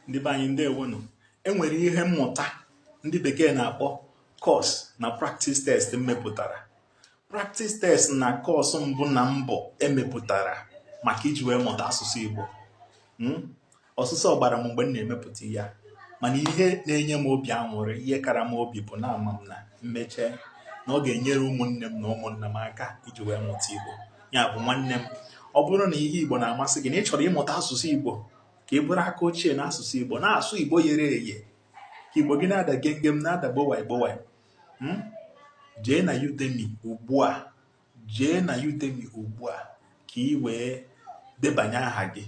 ndị be anyị ndewonu. Enwere ihe mmụta ndị bekee na-akpọ course na practice test mmepụtara. Practice test na course mbụ na mbụ emepụtara maka iji wee mụta asụsụ Igbo. Ọsụsọ ọgbara m mgbe m na-emepụta ya, mana ihe na-enye m obi aṅụrị, ihe kara m obi bụ na ama m na mmeche na ọ ga-enyere ụmụnne m na ụmụnna m aka iji wee mụta Igbo. Ya bụ nwanne m, ọ bụrụ na ihe Igbo na-amasị gị na ị chọrọ ịmụta asụsụ Igbo ka ị bụrụ aka ochie na asụsụ Igbo, na-asụ Igbo ghere eghe, ka Igbo gị na-ada gengem na-ada gbowai gbowai, jee na Udemy ugbu a, ka ị wee debanye aha gị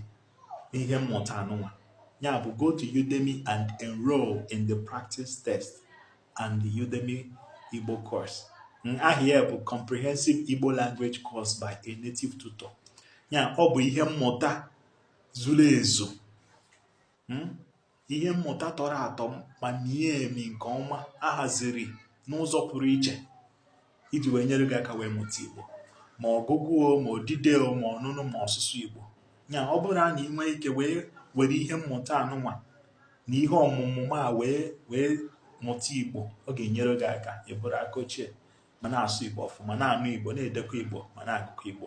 n'ihe mmụta anụnwa. Ya bụ, go to Udemy and enroll in the practice test and the Udemy Igbo course. Aha ya bụ Comprehensive Igbo Language Course by a Native Tutor. Ya, ọ bụ ihe mmụta zuru ezu, ihe mmụta tọrọ atọ ma mie emi nke ọma, ahaziri n'ụzọ pụrụ iche iji wee nyere gị aka wee mụta Igbo, ma ọgụgụ, ma odide, ma ọnụnụ, ma ọsụsụ Igbo. Ya, ọ bụrụ na ị nwee ike were ihe mmụta anụnwa na ihe ọmụmụ a wee mụta Igbo, ọ ga-enyere gị aka ịbụrụ aka ochie ma na-asụ Igbo ọfụma, na-anụ Igbo, na-edekọ Igbo, ma na-agụkọ Igbo.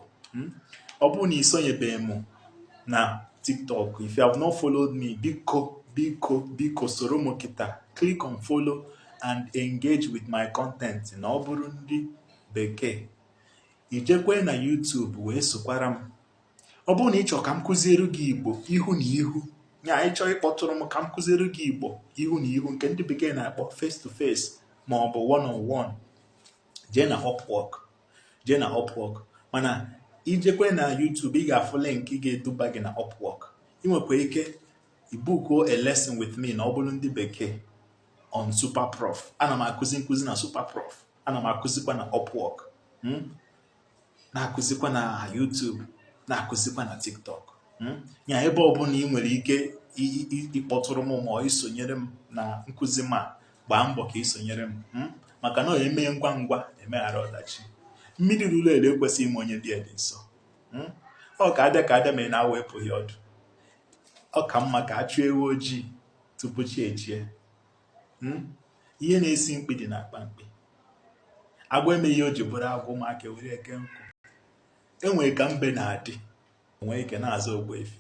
Ọ bụrụ na ị sonyebeghị m na TikTok, if you have not followed me, biko soro m kịta, click on follow and engage with my content. Na ọ bụrụ ndị bekee, ijekwe na YouTube wee sokwara m. Ọ bụrụ na ị chọrọ ka m kụziere gị Igbo ihu na ihu, ya ị chọrọ ịkpọtụrụ m ka m kụziere gị Igbo ihu na ihu, nke ndị bekee na-akpọ face to face ma ọ bụ one on one, jee na Upwork. Mana ijekwe na YouTube, ị ga-afụ link ị ga-eduba gị na Upwork. Ị nwekwa ike ibukuo a lesson with me na ọ bụrụ ndị bekee on SuperProf. Ana m akụzi na SuperProf, ana m akụzikwa na Upwork, na-akụzikwa na YouTube, na-akụzikwa na TikTok. Ya, ebe ọbụla ị nwere ike ịkpọtụrụ m ma isonyere m na nkụzi ma gbaa mbọ ka isonyere m, maka na ọ eme ngwa ngwa emeghara ọdachi. Mmiri ruru eru ekwesịghị ime onye dị nso. Ọ ka abịa ma ị na-awepụghị ọdụ. Ọ ka mma ka a chụọ ewu ojii tupu chi ejie. Ihe na-esi mkpi dị na-akpa mkpi. Agwọ emeghị o ji bụrụ agwọ, ụmụaka were eke nkụ. Enwere ka mbe na-adị, onwe ike na-azụ Ogbuefi.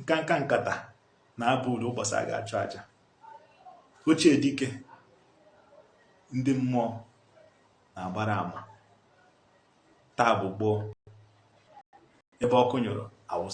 Nkanka nkata na-abụ uru ụbọchị a ga-achụ aja. Ochie dike ndị mmụọ na-agbara ama. Taa bụ gboo, ebe ọkụ nyụrụ awụsa.